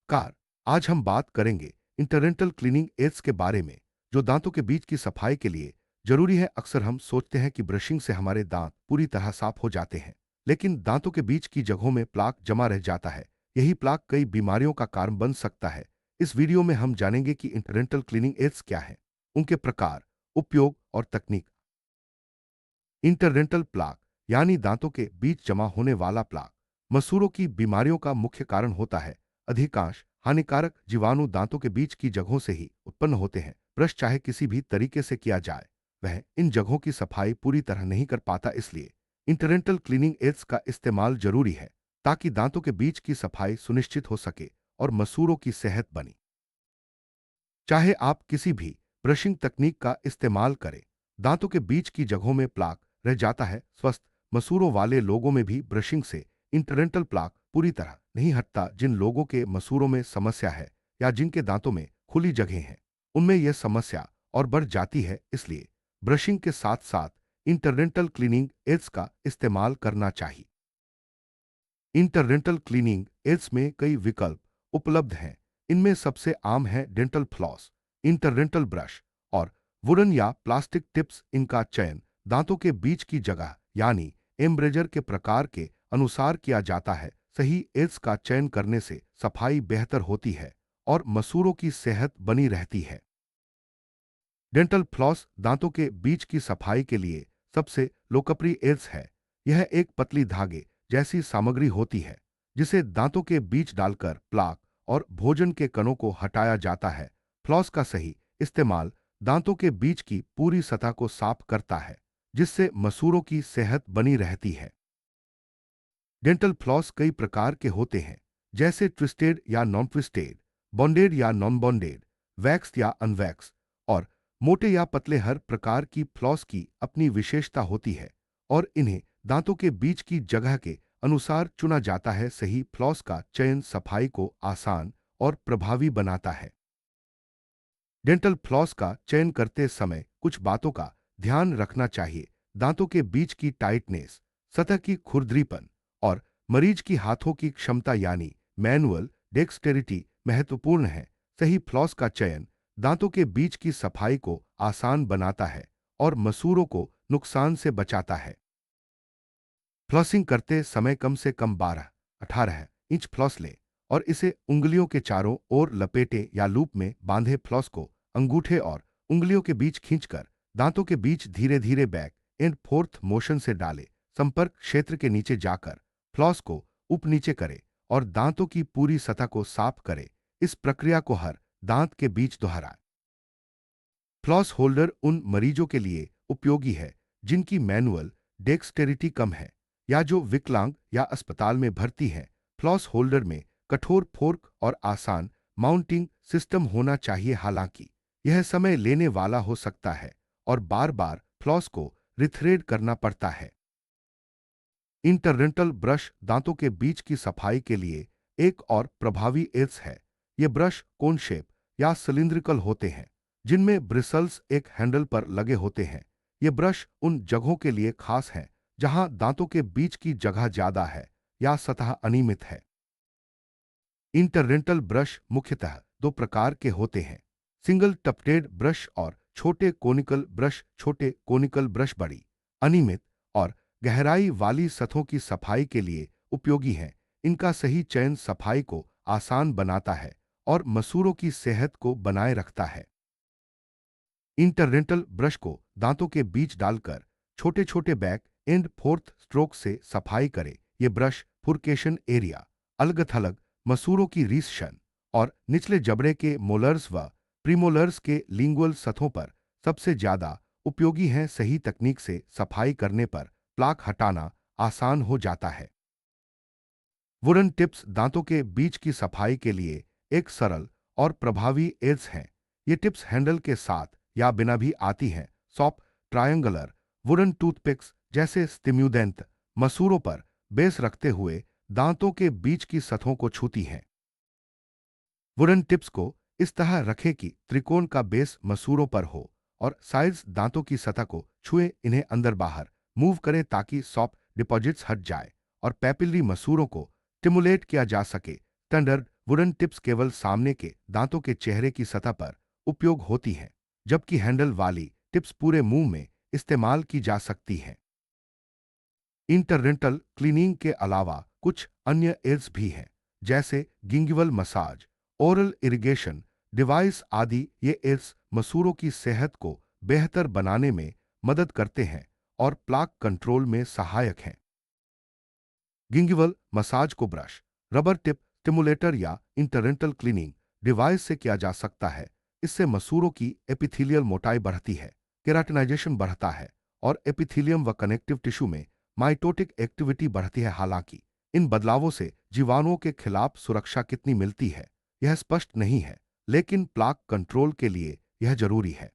Car आज हम बात करेंगे इंटरडेंटल क्लीनिंग एड्स के बारे में जो दांतों के बीच की सफाई के लिए जरूरी है। अक्सर हम सोचते हैं कि ब्रशिंग से हमारे दांत पूरी तरह साफ हो जाते हैं, लेकिन दांतों के बीच की जगहों में प्लाक जमा रह जाता है। यही प्लाक कई बीमारियों का कारण बन सकता है। इस वीडियो में हम जानेंगे कि इंटरडेंटल क्लीनिंग एड्स क्या है, उनके प्रकार, उपयोग और तकनीक। इंटरडेंटल प्लाक यानी दांतों के बीच जमा होने वाला प्लाक मसूड़ों की बीमारियों का मुख्य कारण होता है। अधिकांश हानिकारक जीवाणु दांतों के बीच की जगहों से ही उत्पन्न होते हैं। ब्रश चाहे किसी भी तरीके से किया जाए, वह इन जगहों की सफाई पूरी तरह नहीं कर पाता। इसलिए इंटरडेंटल क्लीनिंग एड्स का इस्तेमाल जरूरी है ताकि दांतों के बीच की सफाई सुनिश्चित हो सके और मसूड़ों की सेहत बनी। चाहे आप किसी भी ब्रशिंग तकनीक का इस्तेमाल करें, दांतों के बीच की जगहों में प्लाक रह जाता है। स्वस्थ मसूड़ों वाले लोगों में भी ब्रशिंग से इंटरडेंटल प्लाक पूरी तरह नहीं हटता। जिन लोगों के मसूड़ों में समस्या है या जिनके दांतों में खुली जगह हैं, उनमें यह समस्या और बढ़ जाती है। इसलिए ब्रशिंग के साथ साथ इंटरडेंटल क्लीनिंग एड्स का इस्तेमाल करना चाहिए। इंटरडेंटल क्लीनिंग एड्स में कई विकल्प उपलब्ध हैं। इनमें सबसे आम है डेंटल फ्लॉस, इंटरडेंटल ब्रश और वुडन या प्लास्टिक टिप्स। इनका चयन दांतों के बीच की जगह यानी एम्ब्रेजर के प्रकार के अनुसार किया जाता है। सही एड्स का चयन करने से सफाई बेहतर होती है और मसूड़ों की सेहत बनी रहती है। डेंटल फ्लॉस दांतों के बीच की सफाई के लिए सबसे लोकप्रिय एड्स है। यह एक पतली धागे जैसी सामग्री होती है जिसे दांतों के बीच डालकर प्लाक और भोजन के कणों को हटाया जाता है। फ्लॉस का सही इस्तेमाल दांतों के बीच की पूरी सतह को साफ करता है, जिससे मसूड़ों की सेहत बनी रहती है। डेंटल फ्लॉस कई प्रकार के होते हैं, जैसे ट्विस्टेड या नॉन ट्विस्टेड, बॉन्डेड या नॉन बॉन्डेड, वैक्स या अनवैक्स और मोटे या पतले। हर प्रकार की फ्लॉस की अपनी विशेषता होती है और इन्हें दांतों के बीच की जगह के अनुसार चुना जाता है। सही फ्लॉस का चयन सफाई को आसान और प्रभावी बनाता है। डेंटल फ्लॉस का चयन करते समय कुछ बातों का ध्यान रखना चाहिए। दांतों के बीच की टाइटनेस, सतह की खुरदरीपन और मरीज की हाथों की क्षमता यानी मैनुअल डेक्सटेरिटी महत्वपूर्ण है। सही फ्लॉस का चयन दांतों के बीच की सफाई को आसान बनाता है और मसूड़ों को नुकसान से बचाता है। फ्लॉसिंग करते समय कम से कम 12-18 इंच फ्लॉस लें और इसे उंगलियों के चारों ओर लपेटें या लूप में बांधे। फ्लॉस को अंगूठे और उंगलियों के बीच खींचकर दांतों के बीच धीरे धीरे बैक एंड फोर्थ मोशन से डालें। संपर्क क्षेत्र के नीचे जाकर फ्लॉस को ऊपर नीचे करें और दांतों की पूरी सतह को साफ करें। इस प्रक्रिया को हर दांत के बीच दोहराएं। फ्लॉस होल्डर उन मरीजों के लिए उपयोगी है जिनकी मैनुअल डेक्सटेरिटी कम है या जो विकलांग या अस्पताल में भर्ती हैं। फ्लॉस होल्डर में कठोर फोर्क और आसान माउंटिंग सिस्टम होना चाहिए। हालांकि यह समय लेने वाला हो सकता है और बार बार फ्लॉस को रिथ्रेड करना पड़ता है। इंटरडेंटल ब्रश दांतों के बीच की सफाई के लिए एक और प्रभावी एड्स है। ये ब्रश कोन शेप या सिलिंड्रिकल होते हैं, जिनमें ब्रिसल्स एक हैंडल पर लगे होते हैं। ये ब्रश उन जगहों के लिए खास हैं जहां दांतों के बीच की जगह ज्यादा है या सतह अनियमित है। इंटरडेंटल ब्रश मुख्यतः दो प्रकार के होते हैं, सिंगल टपटेड ब्रश और छोटे कोनिकल ब्रश। छोटे कोनिकल ब्रश बड़ी, अनियमित और गहराई वाली सतहों की सफाई के लिए उपयोगी हैं। इनका सही चयन सफाई को आसान बनाता है और मसूड़ों की सेहत को बनाए रखता है। इंटरडेंटल ब्रश को दांतों के बीच डालकर छोटे छोटे बैक एंड फोर्थ स्ट्रोक से सफाई करें। ये ब्रश फुरकेशन एरिया, अलग थलग मसूड़ों की रीसशन और निचले जबड़े के मोलर्स व प्रीमोलर्स के लिंगुअल सतहों पर सबसे ज्यादा उपयोगी हैं। सही तकनीक से सफाई करने पर प्लाक हटाना आसान हो जाता है। वुडन टिप्स दांतों के बीच की सफाई के लिए एक सरल और प्रभावी एड्स हैं। ये टिप्स हैंडल के साथ या बिना भी आती हैं। सॉफ्ट ट्रायंगुलर वुडन टूथपिक्स जैसे स्टिम्युडेंट मसूड़ों पर बेस रखते हुए दांतों के बीच की सतहों को छूती हैं। वुडन टिप्स को इस तरह रखें कि त्रिकोण का बेस मसूड़ों पर हो और साइड्स दांतों की सतह को छुए। इन्हें अंदर बाहर मूव करें ताकि सॉफ्ट डिपॉजिट्स हट जाए और पैपिलरी मसूड़ों को स्टिमुलेट किया जा सके। स्टैंडर्ड वुडन टिप्स केवल सामने के दांतों के चेहरे की सतह पर उपयोग होती हैं, जबकि हैंडल वाली टिप्स पूरे मुंह में इस्तेमाल की जा सकती हैं। इंटरडेंटल क्लीनिंग के अलावा कुछ अन्य एड्स भी हैं, जैसे गिंगिवल मसाज, ओरल इरिगेशन डिवाइस आदि। ये एड्स मसूड़ों की सेहत को बेहतर बनाने में मदद करते हैं और प्लाक कंट्रोल में सहायक हैं। गिंगिवल मसाज को ब्रश, रबर टिप स्टिमुलेटर या इंटरडेंटल क्लीनिंग डिवाइस से किया जा सकता है। इससे मसूड़ों की एपिथेलियल मोटाई बढ़ती है, केराटिनाइजेशन बढ़ता है और एपिथेलियम व कनेक्टिव टिश्यू में माइटोटिक एक्टिविटी बढ़ती है। हालांकि इन बदलावों से जीवाणुओं के खिलाफ सुरक्षा कितनी मिलती है, यह स्पष्ट नहीं है, लेकिन प्लाक कंट्रोल के लिए यह जरूरी है।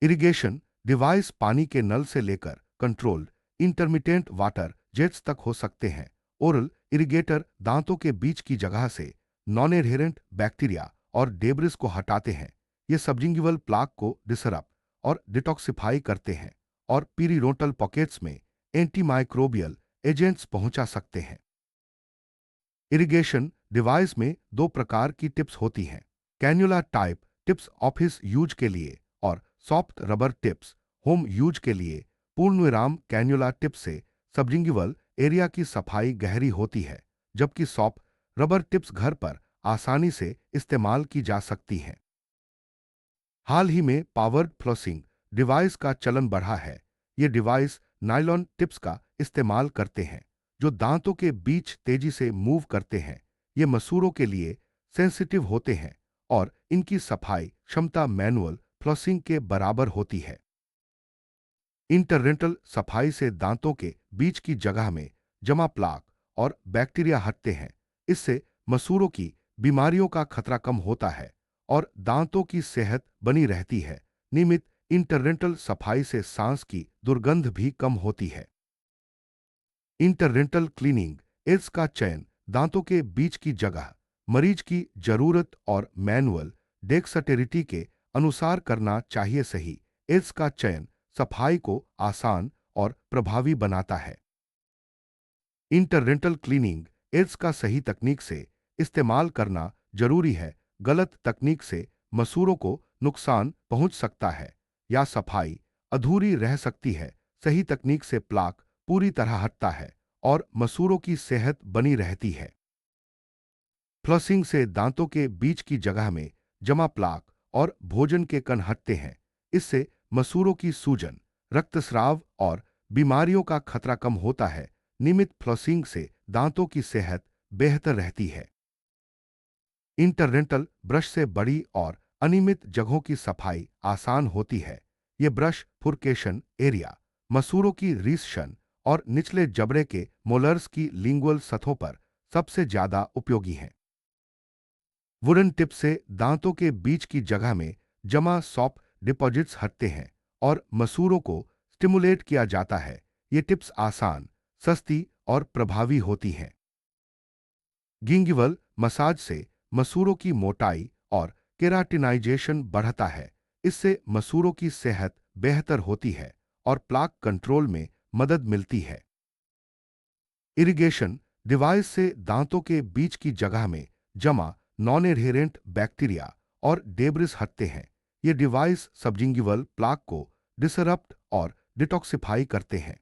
इरिगेशन डिवाइस पानी के नल से लेकर कंट्रोल्ड इंटरमिटेंट वाटर जेट्स तक हो सकते हैं। ओरल इरिगेटर दांतों के बीच की जगह से नॉन एडहेरेंट बैक्टीरिया और डेब्रिस को हटाते हैं। ये सबजिंगिवल प्लाक को डिसरप्ट और डिटॉक्सिफाई करते हैं और पीरिरोटल पॉकेट्स में एंटीमाइक्रोबियल एजेंट्स पहुंचा सकते हैं। इरिगेशन डिवाइस में दो प्रकार की टिप्स होती हैं, cannula type tips office use के लिए और soft rubber tips home use के लिए। पूर्णविराम कैन्युला टिप से सबजिंगिवल एरिया की सफाई गहरी होती है, जबकि सॉफ्ट रबर टिप्स घर पर आसानी से इस्तेमाल की जा सकती हैं। हाल ही में पावर्ड फ्लोसिंग डिवाइस का चलन बढ़ा है। ये डिवाइस नायलॉन टिप्स का इस्तेमाल करते हैं, जो दांतों के बीच तेजी से मूव करते हैं। ये मसूड़ों के लिए सेंसिटिव होते हैं और इनकी सफाई क्षमता मैनुअल फ्लोसिंग के बराबर होती है। इंटरडेंटल सफाई से दांतों के बीच की जगह में जमा प्लाक और बैक्टीरिया हटते हैं। इससे मसूड़ों की बीमारियों का खतरा कम होता है और दांतों की सेहत बनी रहती है। नियमित इंटरडेंटल सफाई से सांस की दुर्गंध भी कम होती है। इंटरडेंटल क्लीनिंग एड्स का चयन दांतों के बीच की जगह मरीज की जरूरत और मैनुअल डेक्सटेरिटी के अनुसार करना चाहिए। सही एड्स का चयन सफाई को आसान और प्रभावी बनाता है। इंटरडेंटल क्लीनिंग एड्स का सही तकनीक से इस्तेमाल करना जरूरी है। गलत तकनीक से मसूड़ों को नुकसान पहुंच सकता है या सफाई अधूरी रह सकती है। सही तकनीक से प्लाक पूरी तरह हटता है और मसूड़ों की सेहत बनी रहती है। फ्लॉसिंग से दांतों के बीच की जगह में जमा प्लाक और भोजन के कण हटते हैं। इससे मसूड़ों की सूजन, रक्तस्राव और बीमारियों का खतरा कम होता है। नियमित फ्लॉसिंग से दांतों की सेहत बेहतर रहती है। इंटरडेंटल ब्रश से बड़ी और अनियमित जगहों की सफाई आसान होती है। ये ब्रश फुरकेशन एरिया, मसूड़ों की रीसशन और निचले जबड़े के मोलर्स की लिंगुअल सतहों पर सबसे ज्यादा उपयोगी हैं। वुडन टिप से दांतों के बीच की जगह में जमा सॉफ्ट डिपॉजिट्स हटते हैं और मसूड़ों को स्टिमुलेट किया जाता है। ये टिप्स आसान, सस्ती और प्रभावी होती हैं। गिंगिवल मसाज से मसूड़ों की मोटाई और केराटिनाइजेशन बढ़ता है। इससे मसूड़ों की सेहत बेहतर होती है और प्लाक कंट्रोल में मदद मिलती है। इरिगेशन डिवाइस से दांतों के बीच की जगह में जमा नॉन एडहेरेंट बैक्टीरिया और डेब्रिस हटते हैं। ये डिवाइस सबजिंगिवल प्लाक को डिसरप्ट और डिटॉक्सिफाई करते हैं।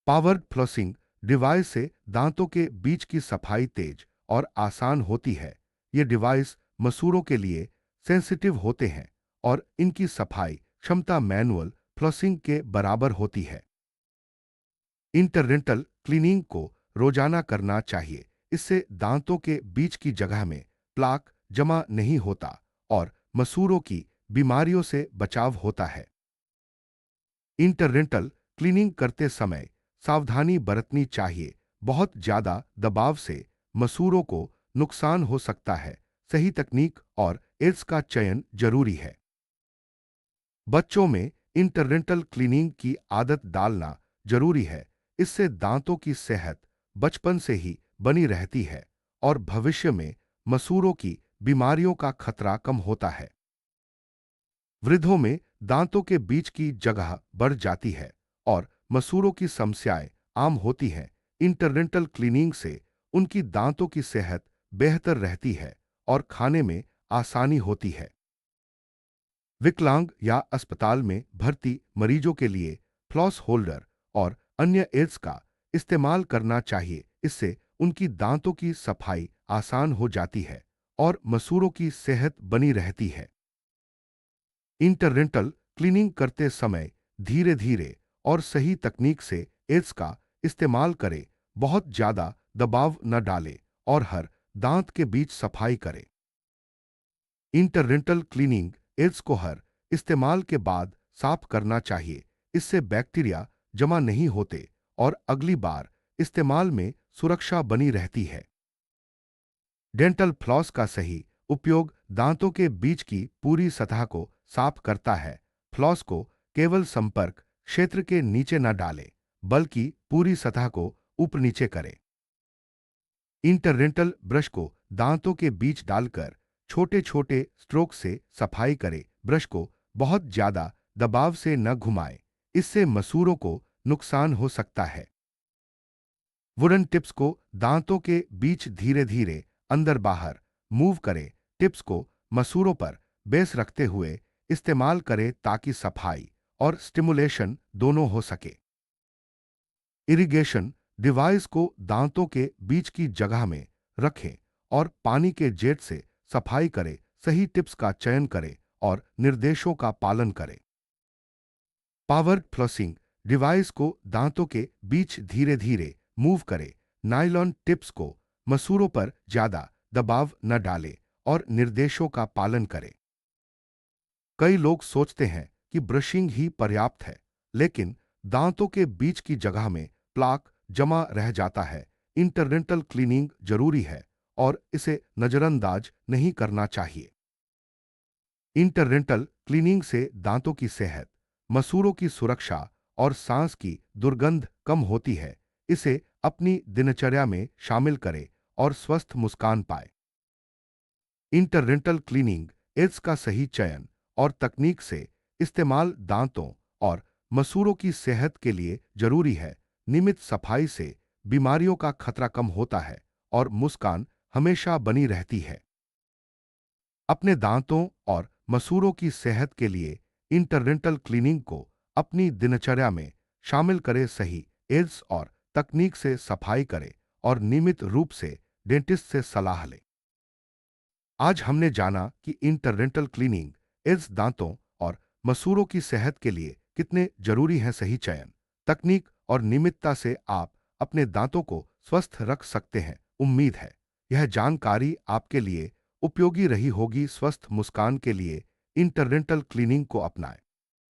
पावर्ड फ्लोसिंग डिवाइस से दांतों के बीच की सफाई तेज और आसान होती है। ये डिवाइस मसूड़ों के लिए सेंसिटिव होते हैं और इनकी सफाई क्षमता मैनुअल फ्लोसिंग के बराबर होती है। इंटरडेंटल क्लीनिंग को रोजाना करना चाहिए। इससे दांतों के बीच की जगह में प्लाक जमा नहीं होता और मसूड़ों की बीमारियों से बचाव होता है। इंटरडेंटल क्लीनिंग करते समय सावधानी बरतनी चाहिए। बहुत ज्यादा दबाव से मसूड़ों को नुकसान हो सकता है। सही तकनीक और एड्स का चयन जरूरी है। बच्चों में इंटरडेंटल क्लीनिंग की आदत डालना जरूरी है। इससे दांतों की सेहत बचपन से ही बनी रहती है और भविष्य में मसूड़ों की बीमारियों का खतरा कम होता है। वृद्धों में दांतों के बीच की जगह बढ़ जाती है और मसूड़ों की समस्याएं आम होती हैं। इंटरडेंटल क्लीनिंग से उनकी दांतों की सेहत बेहतर रहती है और खाने में आसानी होती है। विकलांग या अस्पताल में भर्ती मरीजों के लिए फ्लॉस होल्डर और अन्य एड्स का इस्तेमाल करना चाहिए। इससे उनकी दांतों की सफाई आसान हो जाती है और मसूड़ों की सेहत बनी रहती है। इंटरडेंटल क्लीनिंग करते समय धीरे धीरे और सही तकनीक से एड्स का इस्तेमाल करें। बहुत ज्यादा दबाव न डालें और हर दांत के बीच सफाई करें। इंटरडेंटल क्लीनिंग एड्स को हर इस्तेमाल के बाद साफ करना चाहिए। इससे बैक्टीरिया जमा नहीं होते और अगली बार इस्तेमाल में सुरक्षा बनी रहती है। डेंटल फ्लॉस का सही उपयोग दांतों के बीच की पूरी सतह को साफ करता है। फ्लॉस को केवल संपर्क क्षेत्र के नीचे न डालें, बल्कि पूरी सतह को ऊपर नीचे करें। इंटरडेंटल ब्रश को दांतों के बीच डालकर छोटे छोटे स्ट्रोक से सफाई करें। ब्रश को बहुत ज्यादा दबाव से न घुमाएं, इससे मसूड़ों को नुकसान हो सकता है। वुडन टिप्स को दांतों के बीच धीरे धीरे अंदर बाहर मूव करें। टिप्स को मसूड़ों पर बेस रखते हुए इस्तेमाल करें ताकि सफाई और स्टिमुलेशन दोनों हो सके। इरिगेशन डिवाइस को दांतों के बीच की जगह में रखें और पानी के जेट से सफाई करें। सही टिप्स का चयन करें और निर्देशों का पालन करें। पावर फ्लॉसिंग डिवाइस को दांतों के बीच धीरे धीरे मूव करें। नायलॉन टिप्स को मसूड़ों पर ज्यादा दबाव न डालें और निर्देशों का पालन करें। कई लोग सोचते हैं कि ब्रशिंग ही पर्याप्त है, लेकिन दांतों के बीच की जगह में प्लाक जमा रह जाता है। इंटरडेंटल क्लीनिंग जरूरी है और इसे नजरअंदाज नहीं करना चाहिए। इंटरडेंटल क्लीनिंग से दांतों की सेहत, मसूड़ों की सुरक्षा और सांस की दुर्गंध कम होती है। इसे अपनी दिनचर्या में शामिल करें और स्वस्थ मुस्कान पाए। इंटरडेंटल क्लीनिंग एड्स का सही चयन और तकनीक से इस्तेमाल दांतों और मसूड़ों की सेहत के लिए जरूरी है। नियमित सफाई से बीमारियों का खतरा कम होता है और मुस्कान हमेशा बनी रहती है। अपने दांतों और मसूड़ों की सेहत के लिए इंटरडेंटल क्लीनिंग को अपनी दिनचर्या में शामिल करें। सही एड्स और तकनीक से सफाई करें और नियमित रूप से डेंटिस्ट से सलाह लें। आज हमने जाना कि इंटरडेंटल क्लीनिंग एड्स दांतों और मसूड़ों की सेहत के लिए कितने जरूरी हैं। सही चयन, तकनीक और नियमितता से आप अपने दांतों को स्वस्थ रख सकते हैं। उम्मीद है यह जानकारी आपके लिए उपयोगी रही होगी। स्वस्थ मुस्कान के लिए इंटरडेंटल क्लीनिंग को अपनाएं।